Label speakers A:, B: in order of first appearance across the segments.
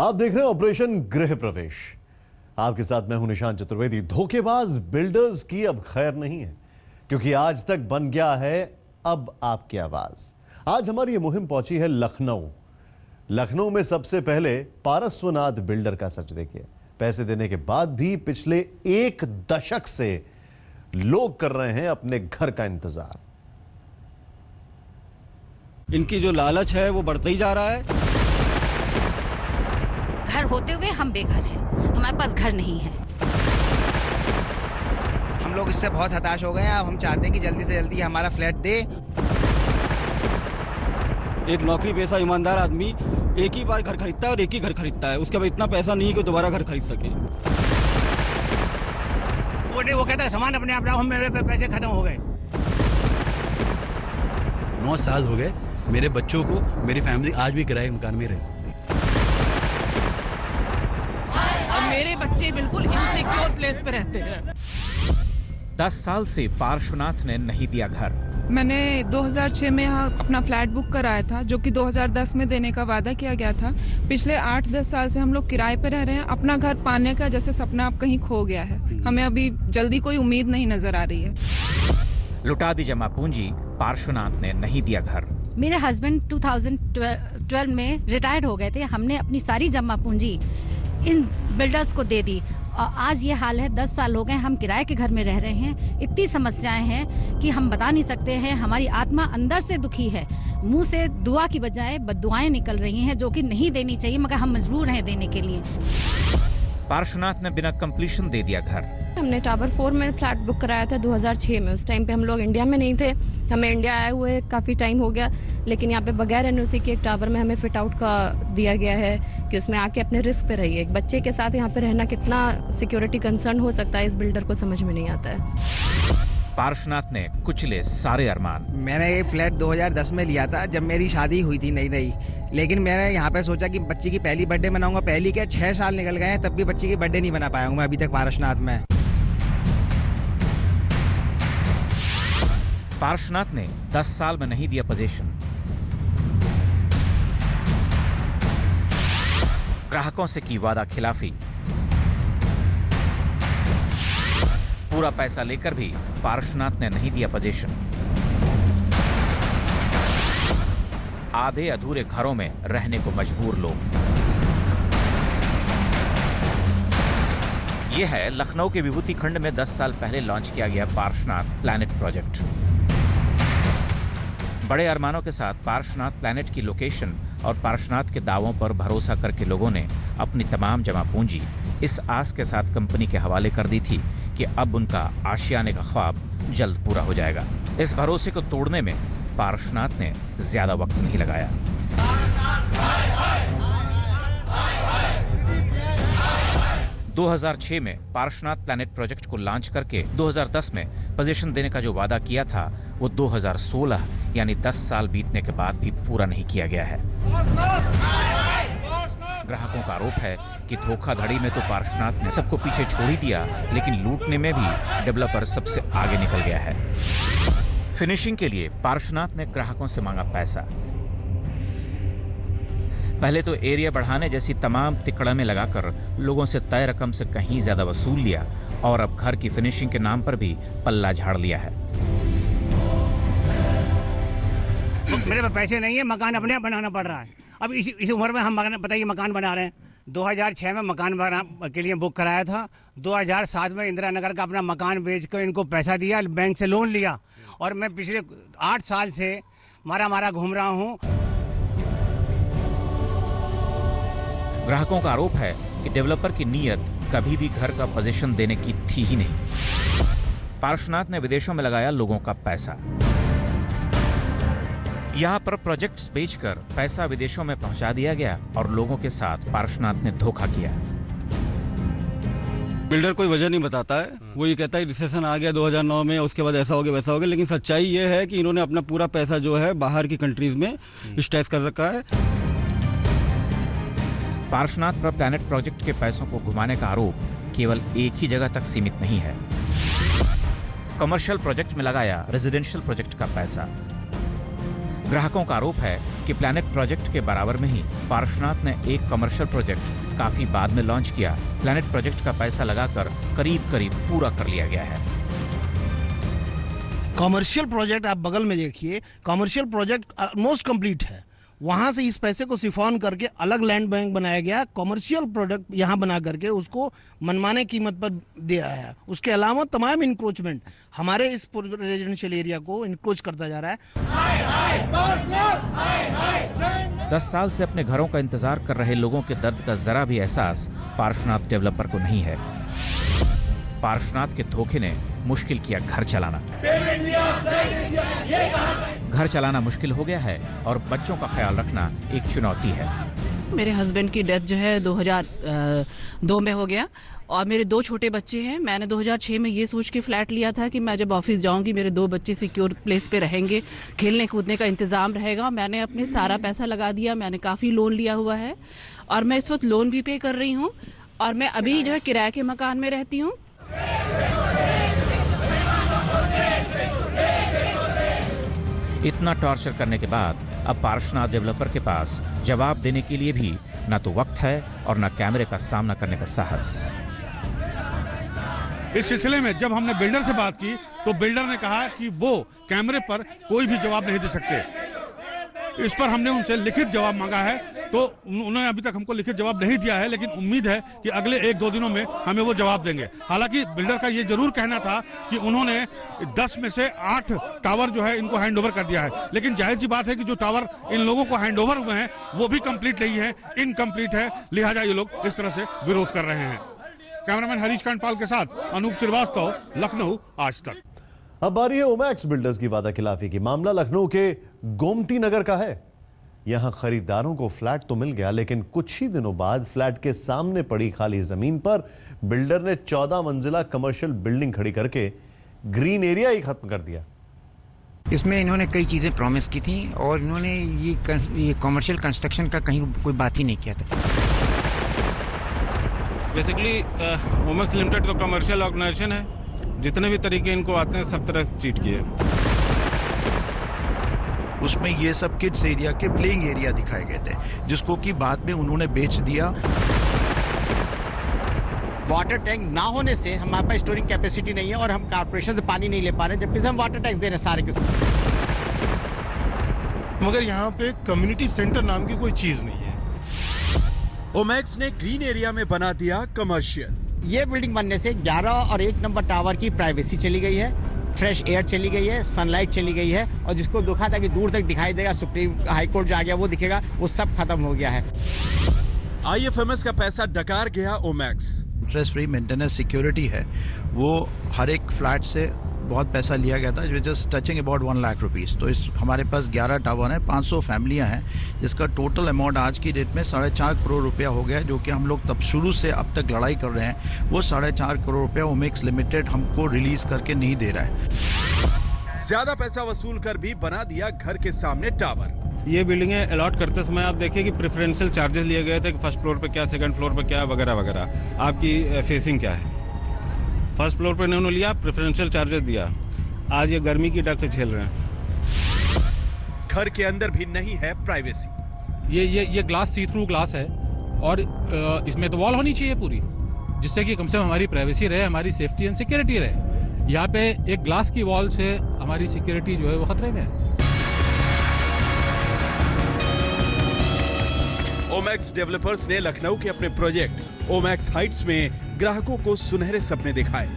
A: आप देख रहे हैं ऑपरेशन गृह प्रवेश। आपके साथ मैं हूं निशांत चतुर्वेदी। धोखेबाज बिल्डर्स की अब खैर नहीं है, क्योंकि आज तक बन गया है अब आपकी आवाज। आज हमारी ये मुहिम पहुंची है लखनऊ में सबसे पहले पारस्वनाथ बिल्डर का सच देखिए। पैसे देने के बाद भी पिछले 1 दशक से लोग कर रहे हैं अपने घर का इंतजार।
B: इनकी जो लालच है वो बढ़ता ही जा रहा है।
C: घर होते हुए हम बेघर हैं, हमारे पास घर नहीं है।
D: हम लोग इससे बहुत हताश हो गए हैं। अब हम चाहते हैं कि जल्दी से जल्दी हमारा फ्लैट दे।
B: एक नौकरी पेशा ईमानदार आदमी एक ही बार घर खरीदता है और एक ही घर खरीदता है। उसके बाद इतना पैसा नहीं है कि दोबारा घर खरीद सके।
E: वो कहता है सामान अपने आप लाओ, मेरे पे पैसे खत्म हो गए।
F: 9 साल हो गए मेरे बच्चों को, मेरी फैमिली आज भी किराए मकान में रहती।
G: और मेरे बच्चे बिल्कुल इनसिक्योर प्लेस पे रहते हैं।
H: 10 साल से पार्श्वनाथ ने नहीं दिया घर।
G: मैंने 2006 में यहाँ अपना फ्लैट बुक कराया था, जो कि 2010 में देने का वादा किया गया था। पिछले 8-10 साल से हम लोग किराए पे रह रहे हैं। अपना घर पाने का जैसे सपना अब कहीं खो गया है। हमें अभी जल्दी कोई उम्मीद नहीं नजर आ रही है।
H: लुटा दी जमा पूंजी, पार्श्वनाथ ने नहीं दिया घर।
C: मेरे हस्बैंड 2012 में रिटायर्ड हो गए थे। हमने अपनी सारी जमा पूंजी इन बिल्डर्स को दे दी और आज ये हाल है। 10 साल हो गए हम किराए के घर में रह रहे हैं। इतनी समस्याएं हैं कि हम बता नहीं सकते हैं। हमारी आत्मा अंदर से दुखी है। मुंह से दुआ की बजाय बद्दुआएं निकल रही हैं, जो कि नहीं देनी चाहिए, मगर हम मजबूर हैं देने के लिए।
H: पार्श्वनाथ ने बिना कंप्लीशन दे दिया घर।
I: हमने टावर 4 में फ्लैट बुक कराया था 2006 में। उस टाइम पे हम लोग इंडिया में नहीं थे। हमें इंडिया आए हुए काफ़ी टाइम हो गया, लेकिन यहाँ पे बगैर एनओसी के एक टावर में हमें फिट आउट का दिया गया है कि उसमें आके अपने रिस्क पे रहिए। एक बच्चे के साथ यहाँ पे रहना कितना सिक्योरिटी कंसर्न हो सकता है, इस बिल्डर को समझ में नहीं आता है।
H: पार्श्वनाथ ने कुचले सारे अरमान।
D: मैंने ये फ्लैट 2010 में लिया था, जब मेरी शादी हुई थी नई। लेकिन मैंने यहाँ पे सोचा कि बच्ची की पहली बर्थडे मनाऊंगा। पहली क्या 6 साल निकल गए हैं, तब भी बच्ची की बर्थडे नहीं बना पाया हूँ मैं अभी तक पारसनाथ में।
H: पार्श्वनाथ ने 10 साल में नहीं दिया पोजीशन। ग्राहकों से की वादा खिलाफी। पूरा पैसा लेकर भी पार्श्वनाथ ने नहीं दिया पोजीशन। आधे अधूरे घरों में रहने को मजबूर लोग। यह है लखनऊ के विभूति खंड में 10 साल पहले लॉन्च किया गया पार्श्वनाथ प्लैनेट प्रोजेक्ट। बड़े अरमानों के साथ पार्श्वनाथ प्लैनेट की लोकेशन और पार्श्वनाथ के दावों पर भरोसा करके लोगों ने अपनी तमाम जमा पूंजी इस आस के साथ कंपनी के हवाले कर दी थी कि अब उनका आशियाने का ख्वाब जल्द पूरा हो जाएगा। इस भरोसे को तोड़ने में पार्श्वनाथ ने ज्यादा वक्त नहीं लगाया। – 2006 में पार्श्वनाथ प्लैनेट प्रोजेक्ट को लॉन्च करके 2010 में पोजीशन देने का जो वादा किया था, वो 2016 यानी 10 साल बीतने के बाद भी पूरा नहीं किया गया है। ग्राहकों का आरोप है कि धोखाधड़ी में तो पार्श्वनाथ ने सबको पीछे छोड़ ही दिया, लेकिन लूटने में भी डेवलपर सबसे आगे निकल गया है। फिनिशिंग के लिए पार्श्वनाथ ने ग्राहकों से मांगा पैसा। पहले तो एरिया बढ़ाने जैसी तमाम तिकड़में लगाकर लोगों से तय रकम से कहीं ज्यादा वसूल लिया और अब घर की फिनिशिंग के नाम पर भी पल्ला झाड़ लिया है।
E: मेरे पास पैसे नहीं है, मकान अपने आप बनाना पड़ रहा है। अब इस उम्र में हम बताइए मकान बना रहे हैं। 2006 में मकान बना के लिए बुक कराया था। 2007 में इंदिरा नगर का अपना मकान बेच कर इनको पैसा दिया, बैंक से लोन लिया, और मैं पिछले 8 साल से मारा घूम रहा हूँ।
H: ग्राहकों का आरोप है कि डेवलपर की नीयत कभी भी घर का पोजीशन देने की थी ही नहीं। पार्श्वनाथ ने विदेशों में लगाया लोगों का पैसा। यहाँ पर प्रोजेक्ट्स बेचकर पैसा विदेशों में पहुंचा दिया गया और लोगों के साथ पार्श्वनाथ ने धोखा किया।
B: बिल्डर कोई वजह नहीं बताता है। वो ये कहता है रिसेशन आ गया 2009 में, उसके बाद ऐसा हो गया वैसा हो गया, लेकिन सच्चाई ये है कि इन्होंने अपना पूरा पैसा जो है बाहर की कंट्रीज में स्टैश कर रखा है।
H: पार्श्वनाथ पर प्लैनेट प्रोजेक्ट के पैसों को घुमाने का आरोप केवल एक ही जगह तक सीमित नहीं है। कमर्शियल प्रोजेक्ट में लगाया रेजिडेंशियल प्रोजेक्ट का पैसा। ग्राहकों का आरोप है कि प्लैनेट प्रोजेक्ट के बराबर में ही पारसनाथ ने एक कमर्शियल प्रोजेक्ट काफी बाद में लॉन्च किया। प्लैनेट प्रोजेक्ट का पैसा लगाकर करीब पूरा कर लिया गया है।
J: कमर्शियल प्रोजेक्ट आप बगल में देखिए, कमर्शियल प्रोजेक्ट ऑलमोस्ट कंप्लीट है। वहां से इस पैसे को सिफॉन करके अलग लैंड बैंक बनाया गया, कमर्शियल प्रोडक्ट यहां बना करके उसको मनमाने कीमत पर दे रहा है। उसके अलावा तमाम इंक्रोचमेंट हमारे इस रेजिडेंशियल एरिया को इंक्रोच करता जा रहा है।
H: 10 साल से अपने घरों का इंतजार कर रहे लोगों के दर्द का जरा भी एहसास पारसनाथ डेवलपर को नहीं है। पारसनाथ के धोखे ने मुश्किल किया घर चलाना। घर चलाना मुश्किल हो गया है और बच्चों का ख्याल रखना एक चुनौती है।
K: मेरे हस्बैंड की डेथ जो है 2002 में हो गया और मेरे 2 छोटे बच्चे हैं। मैंने 2006 में ये सोच के फ्लैट लिया था कि मैं जब ऑफिस जाऊंगी मेरे 2 बच्चे सिक्योर प्लेस पे रहेंगे, खेलने कूदने का इंतजाम रहेगा। मैंने अपने सारा पैसा लगा दिया, मैंने काफ़ी लोन लिया हुआ है और मैं इस वक्त लोन भी पे कर रही हूँ और मैं अभी जो है किराए के मकान में रहती हूँ।
H: इतना टॉर्चर करने के बाद अब पारसनाथ डेवलपर के पास जवाब देने के लिए भी ना तो वक्त है और ना कैमरे का सामना करने का साहस।
L: इस सिलसिले में जब हमने बिल्डर से बात की तो बिल्डर ने कहा कि वो कैमरे पर कोई भी जवाब नहीं दे सकते। इस पर हमने उनसे लिखित जवाब मांगा है तो उन्होंने अभी तक हमको लिखित जवाब नहीं दिया है, लेकिन उम्मीद है कि अगले 1-2 दिनों में हमें वो जवाब देंगे। हालांकि बिल्डर का ये जरूर कहना था कि उन्होंने 10 में से 8 टावर जो है इनको हैंडओवर कर दिया है, लेकिन जाहिर सी बात है कि जो टावर इन लोगों को हैंडओवर हुए हैं वो भी कंप्लीट नहीं है, इनकम्प्लीट है, लिहाजा ये लोग इस तरह से विरोध कर रहे हैं। कैमरामैन हरीश कांडपाल के साथ अनूप श्रीवास्तव, लखनऊ, आज तक।
A: अब बारी है ओमैक्स बिल्डर्स की वादाखिलाफी की। मामला लखनऊ के गोमती नगर का है। यहां खरीदारों को फ्लैट तो मिल गया, लेकिन कुछ ही दिनों बाद फ्लैट के सामने पड़ी खाली जमीन पर बिल्डर ने 14 मंजिला कमर्शियल बिल्डिंग खड़ी करके ग्रीन एरिया ही खत्म कर दिया।
D: इसमें इन्होंने कई चीज़ें प्रॉमिस की थी और इन्होंने ये कमर्शियल कंस्ट्रक्शन का कहीं कोई बात ही नहीं किया था।
B: बेसिकली ओमैक्स लिमिटेड तो कमर्शियल ऑर्गेनाइजेशन है, जितने भी तरीके इनको आते हैं सब तरह से चीट किए।
M: उसमें ये सब किड्स एरिया के प्लेइंग एरिया दिखाए गए थे, जिसको कि बाद में उन्होंने बेच दिया।
E: वाटर टैंक ना होने से हमारे पास स्टोरिंग कैपेसिटी नहीं है और हम कारपोरेशन से पानी नहीं ले पा रहे, जबकि हम वाटर टैक्स दे रहे हैं सारे के।
L: मगर यहाँ पे कम्युनिटी सेंटर नाम की कोई चीज नहीं है।
M: ओमैक्स ने ग्रीन एरिया में बना दिया कमर्शियल।
E: ये बिल्डिंग बनने से 11 और 1 नंबर टावर की प्राइवेसी चली गई है, फ्रेश एयर चली गई है, सनलाइट चली गई है और जिसको देखा था कि दूर तक दिखाई देगा, सुप्रीम हाई कोर्ट जो आ गया वो दिखेगा, वो सब खत्म हो गया है।
M: IFMS का पैसा डकार गया Omaxe. Interest free maintenance security है, वो हर एक फ्लैट से बहुत पैसा लिया गया था, just touching about 1 lakh rupees. तो इस हमारे पास 11 टावर हैं, 500 फैमिलियां हैं, जिसका टोटल अमाउंट आज की डेट में 4.5 करोड़ रुपया हो गया, जो कि हम लोग तब शुरू से अब तक लड़ाई कर रहे हैं। वो 4.5 करोड़ रुपया ओमैक्स लिमिटेड हमको रिलीज करके नहीं दे रहा है।
N: ज्यादा पैसा वसूल कर भी बना दिया घर के सामने टावर।
B: ये बिल्डिंगें अलॉट करते समय आप देखिए कि प्रेफरेंशियल चार्जेस लिए गए थे कि फर्स्ट फ्लोर पे क्या, सेकंड फ्लोर पे क्या, वगैरह वगैरह। आपकी फेसिंग क्या है? फर्स्ट फ्लोर पे इन्होंने लिया, प्रेफरेंशियल चार्जेस दिया, आज ये गर्मी की डक झेल रहे हैं।
N: घर के अंदर भी नहीं है प्राइवेसी।
O: ये ग्लास सी थ्रू ग्लास है और इसमें तो वॉल होनी चाहिए पूरी, जिससे कि कम से कम हमारी प्राइवेसी रहे, हमारी सेफ्टी एंड सिक्योरिटी रहे। यहाँ पे एक ग्लास की वॉल से हमारी सिक्योरिटी जो है वो खतरे में है।
N: ओमैक्स डेवलपर्स ने लखनऊ के अपने प्रोजेक्ट ओमैक्स हाइट्स में ग्राहकों को सुनहरे सपने दिखाए,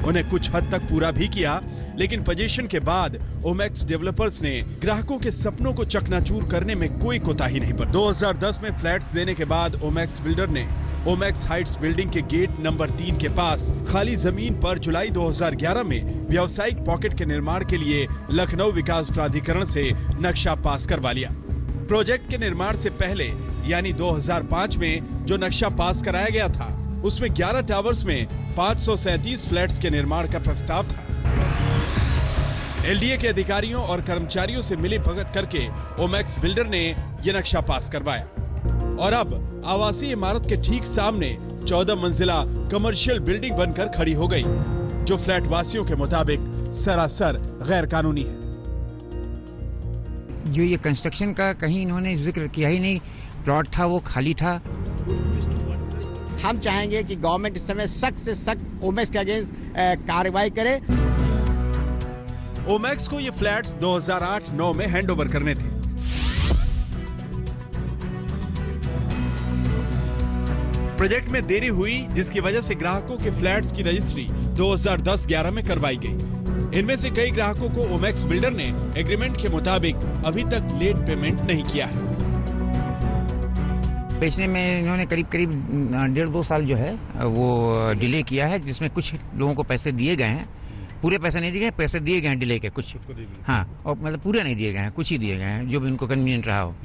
N: उन्हें कुछ हद तक पूरा भी किया, लेकिन पोजीशन के बाद ओमैक्स डेवलपर्स ने ग्राहकों के सपनों को चकनाचूर करने में कोई कोताही नहीं बरती। 2010 में फ्लैट्स देने के बाद ओमैक्स बिल्डर ने ओमैक्स हाइट्स बिल्डिंग के गेट नंबर 3 के पास खाली जमीन पर जुलाई 2011 में व्यावसायिक पॉकेट के निर्माण के लिए लखनऊ विकास प्राधिकरण से नक्शा पास करवा लिया। प्रोजेक्ट के निर्माण से पहले यानी 2005 में जो नक्शा पास कराया गया था, उसमें 11 टावर्स में 537 फ्लैट्स के निर्माण का प्रस्ताव था। LDA के अधिकारियों और कर्मचारियों से मिली भगत करके ओमैक्स बिल्डर ने यह नक्शा पास करवाया और अब आवासीय इमारत के ठीक सामने 14 मंजिला कमर्शियल बिल्डिंग बनकर खड़ी हो गई, जो फ्लैट वासियों के मुताबिक सरासर गैर कानूनी है।
P: जो ये कंस्ट्रक्शन का कहीं इन्होंने जिक्र किया ही नहीं। प्लॉट था वो खाली था।
Q: हम चाहेंगे कि गवर्नमेंट इस समय सख्त से सख्त ओमैक्स के अगेंस्ट कार्रवाई करे।
N: ओमैक्स को ये फ्लैट्स 2008-9 में हैंडओवर करने थे। प्रोजेक्ट में देरी हुई, जिसकी वजह से ग्राहकों के फ्लैट्स की रजिस्ट्री 2010-11 में करवाई गई। इनमें से कई ग्राहकों को ओमैक्स बिल्डर ने एग्रीमेंट के मुताबिक अभी तक लेट पेमेंट नहीं किया है।
P: बेचने में इन्होंने करीब 1.5-2 साल जो है वो डिले किया है, जिसमें कुछ लोगों को पैसे दिए गए हैं। पूरे पैसे नहीं दिए गए, पैसे दिए गए हैं डिले के कुछ। हाँ, और मतलब पूरे नहीं दिए गए हैं, कुछ ही दिए गए हैं जो भी उनको कन्वीनियंट रहा हो।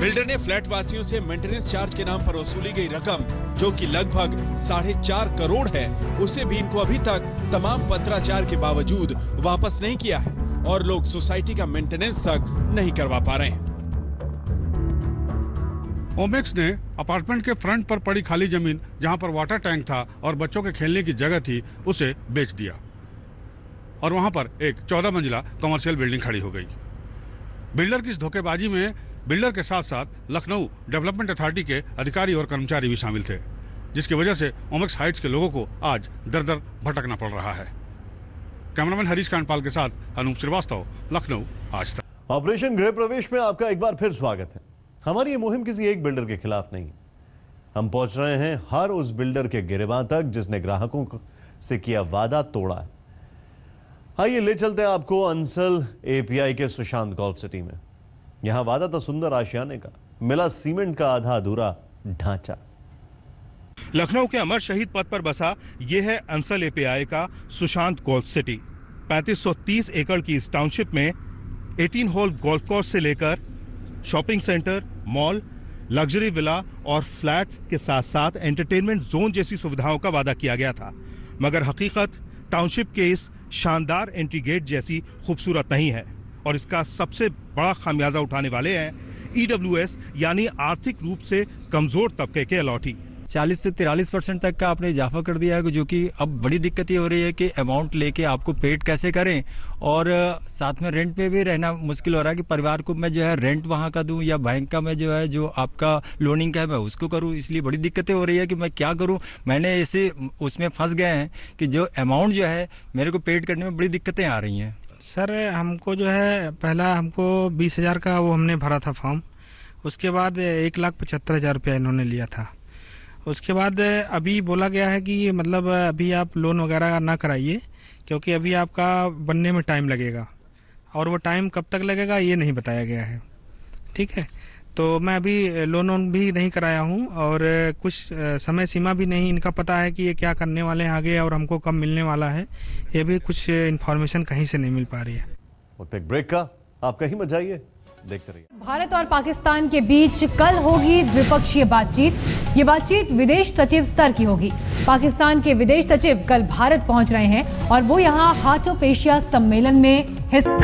N: बिल्डर ने फ्लैट वासियों से मेंटेनेंस चार्ज के नाम पर वसूली गई रकम, जो कि लगभग 4.5 करोड़ है, उसे भी इनको अभी तक तमाम पत्राचार के बावजूद वापस नहीं किया है और लोग सोसाइटी का मेंटेनेंस तक नहीं करवा पा रहे हैं।
L: ओमैक्स ने अपार्टमेंट के फ्रंट पर पड़ी खाली जमीन, जहां पर वाटर टैंक था और बच्चों के खेलने की जगह थी, उसे बेच दिया और वहां पर एक 14 मंजिला कमर्शियल बिल्डिंग खड़ी हो गई। बिल्डर की इस धोखेबाजी में बिल्डर के साथ साथ लखनऊ डेवलपमेंट अथॉरिटी के अधिकारी और कर्मचारी भी शामिल थे, जिसकी वजह से ओमैक्स हाइट्स के लोगों को आज दर दर भटकना पड़ रहा है। कैमरामैन हरीश कांडपाल के साथ अनूप श्रीवास्तव, लखनऊ, आज तक।
A: ऑपरेशन गृह प्रवेश में आपका एक बार फिर स्वागत है। हमारी ये मुहिम किसी एक बिल्डर के खिलाफ नहीं। हम पहुंच रहे हैं हर उस बिल्डर के गिरेबान तक जिसने ग्राहकों से किया वादा तोड़ा है। आइए ले चलते हैं आपको अंसल एपीआई के सुशांत गोल्फ सिटी में। यहां वादा था सुंदर आशियाने का, मिला सीमेंट का आधा अधूरा ढांचा।
R: लखनऊ के अमर शहीद पथ पर बसा यह है अंसल एपीआई का सुशांत गोल्फ सिटी। 3530 एकड़ की इस टाउनशिप में 18 होल गोल्फ कोर्स से लेकर shopping centre, mall, luxury villa और फ्लैट्स के साथ साथ एंटरटेनमेंट जोन जैसी सुविधाओं का वादा किया गया था, मगर हकीकत टाउनशिप के इस शानदार एंट्री गेट जैसी खूबसूरत नहीं है और इसका सबसे बड़ा खामियाजा उठाने वाले हैं ईडब्ल्यूएस यानी आर्थिक रूप से कमजोर तबके के अलॉटी।
S: 40 से 43% तक का आपने इजाफा कर दिया है, जो कि अब बड़ी दिक्कत ये हो रही है कि अमाउंट लेके आपको पेड कैसे करें और साथ में रेंट पे भी रहना मुश्किल हो रहा है कि परिवार को मैं जो है रेंट वहाँ का दूं या बैंक का मैं जो है जो आपका लोनिंग का है मैं उसको करूं। इसलिए बड़ी दिक्कतें हो रही है कि मैं क्या करूं। मैंने ऐसे उसमें फंस गए हैं कि जो अमाउंट जो है मेरे को पेड करने में बड़ी दिक्कतें आ रही हैं।
J: सर हमको जो है पहला हमको 20,000 का वो हमने भरा था फॉर्म, उसके बाद 1,75,000 रुपया इन्होंने लिया था। उसके बाद अभी बोला गया है कि मतलब अभी आप लोन वगैरह ना कराइए क्योंकि अभी आपका बनने में टाइम लगेगा और वो टाइम कब तक लगेगा ये नहीं बताया गया है। ठीक है, तो मैं अभी लोन भी नहीं कराया हूँ और कुछ समय सीमा भी नहीं इनका पता है कि ये क्या करने वाले हैं आगे और हमको कब मिलने वाला है, ये भी कुछ इन्फॉर्मेशन कहीं से नहीं मिल पा रही है।
A: वक्त एक ब्रेक का, आप कहीं मत जाइए, देखते रहिए।
T: भारत और पाकिस्तान के बीच कल होगी द्विपक्षीय बातचीत। ये बातचीत विदेश सचिव स्तर की होगी। पाकिस्तान के विदेश सचिव कल भारत पहुंच रहे हैं और वो यहां हार्ट ऑफ एशिया सम्मेलन में हिस्सा